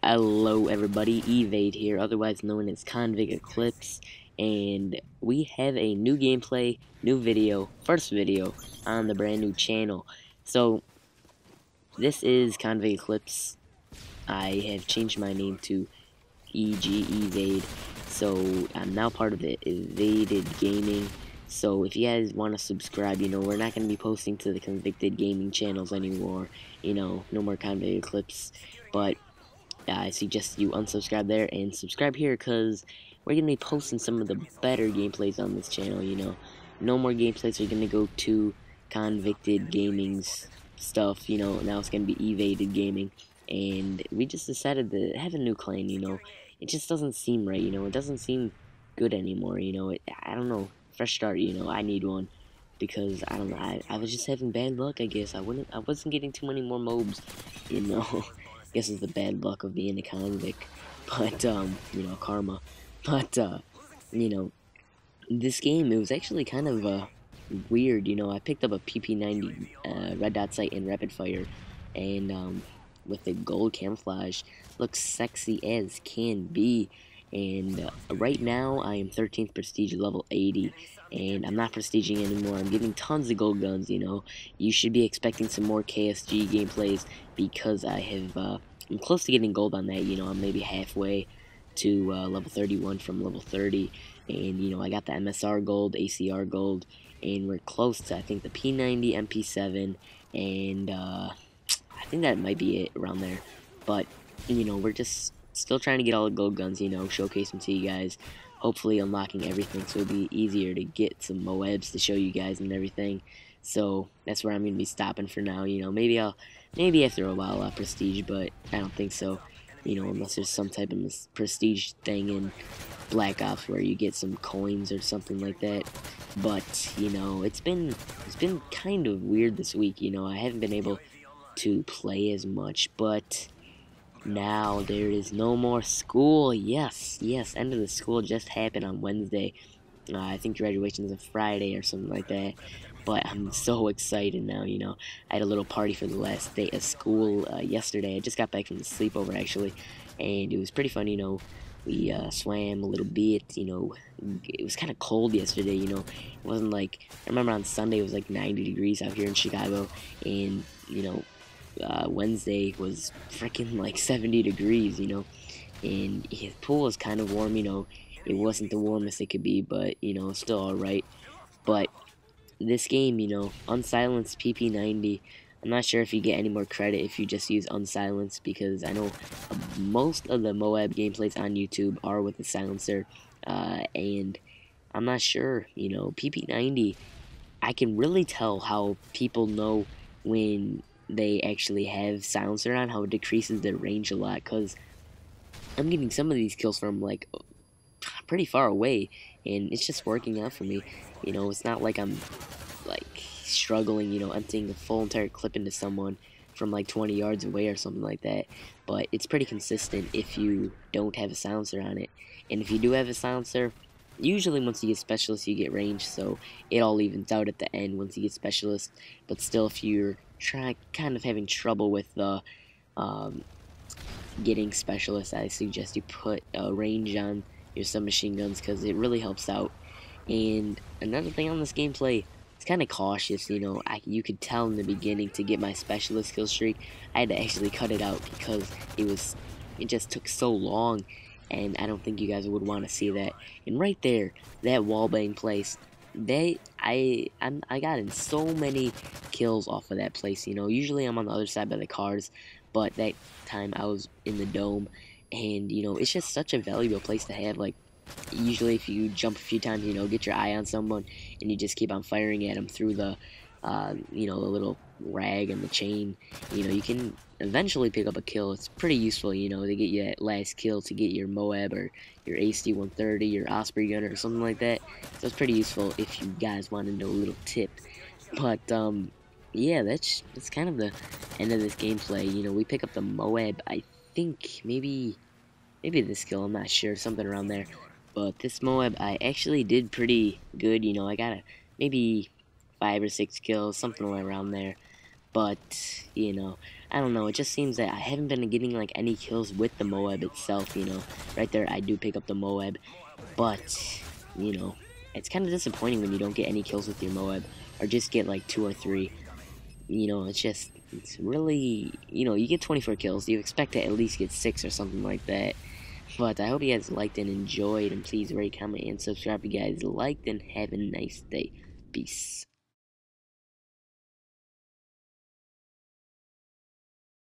Hello everybody, Evade here, otherwise known as Convict Eclipse, and we have a new gameplay, new video, first video on the brand new channel. So, this is Convict Eclipse. I have changed my name to Evade, so I'm now part of the Evaded Gaming. So if you guys want to subscribe, we're not going to be posting to the Convicted Gaming channels anymore, no more Convict Eclipse, but I suggest you unsubscribe there and subscribe here because we're going to be posting some of the better gameplays on this channel, No more gameplays are going to go to Convicted Gaming's stuff, now it's going to be Evaded Gaming. And we just decided to have a new clan, It just doesn't seem right, It doesn't seem good anymore, I don't know. Fresh start, I need one. Because, I don't know, I was just having bad luck, I guess. I wasn't getting too many more mobs, Guess it's the bad luck of being a convict, but karma. But this game, it was actually kind of weird. I picked up a PP90 red dot sight and rapid fire, and with the gold camouflage, looks sexy as can be. And right now, I am 13th prestige, level 80, and I'm not prestiging anymore. I'm getting tons of gold guns. You should be expecting some more KSG gameplays because I'm close to getting gold on that. I'm maybe halfway to level 31 from level 30, and I got the MSR gold, ACR gold, and we're close to, I think, the P90 MP7, and I think that might be it around there. But we're just still trying to get all the gold guns, showcase them to you guys. Hopefully unlocking everything so it'll be easier to get some MOABs to show you guys and everything. So that's where I'm gonna be stopping for now. Maybe after a while I'll prestige, but I don't think so. Unless there's some type of prestige thing in Black Ops where you get some coins or something like that. But it's been kind of weird this week. I haven't been able to play as much, but now there is no more school. Yes, end of the school just happened on Wednesday. I think graduation is a Friday or something like that. But I'm so excited now, I had a little party for the last day of school yesterday. I just got back from the sleepover, actually. And it was pretty fun, We swam a little bit, It was kind of cold yesterday, It wasn't like, I remember on Sunday it was like 90 degrees out here in Chicago. And, Wednesday was freaking like 70 degrees, and his pool was kind of warm, it wasn't the warmest it could be, but, still alright. But this game, unsilenced PP90, I'm not sure if you get any more credit if you just use unsilenced, because I know most of the M.O.A.B gameplays on YouTube are with the silencer, and I'm not sure, PP90, I can really tell how people know when they actually have silencer on, how it decreases their range a lot, because I'm getting some of these kills from like pretty far away, and it's just working out for me. It's not like I'm like struggling, emptying a full entire clip into someone from like 20 yards away or something like that, but it's pretty consistent if you don't have a silencer on it. And if you do have a silencer, usually once you get specialist you get range, so it all evens out at the end once you get specialist. But still, if you're kind of having trouble with the getting specialist, I suggest you put a range on your submachine guns because it really helps out. And another thing on this gameplay, it's kind of cautious, you could tell in the beginning to get my specialist kill streak, I had to actually cut it out because it just took so long, and I don't think you guys would want to see that. And right there, that wallbang place, I got in so many kills off of that place, usually I'm on the other side by the cars, but that time I was in the dome, and it's just such a valuable place to have. Like, usually if you jump a few times, get your eye on someone and you just keep on firing at them through the the little rag and the chain, you can eventually pick up a kill. It's pretty useful, to get you that last kill, to get your M.O.A.B or your ASD-130, your Osprey gunner or something like that. So it's pretty useful if you guys want to know a little tip. But yeah, that's kind of the end of this gameplay. We pick up the M.O.A.B, I think maybe this kill, I'm not sure, something around there. But this M.O.A.B, I actually did pretty good, I got maybe 5 or 6 kills, something around there. but you know, I don't know. It just seems that I haven't been getting like any kills with the M.O.A.B itself. You know, right there I do pick up the M.O.A.B, but you know, it's kind of disappointing when you don't get any kills with your M.O.A.B or just get like 2 or 3. You know, it's really, you know, you get 24 kills, you expect to at least get 6 or something like that. But I hope you guys liked and enjoyed, and please rate, comment, and subscribe if you guys liked, and have a nice day. Peace.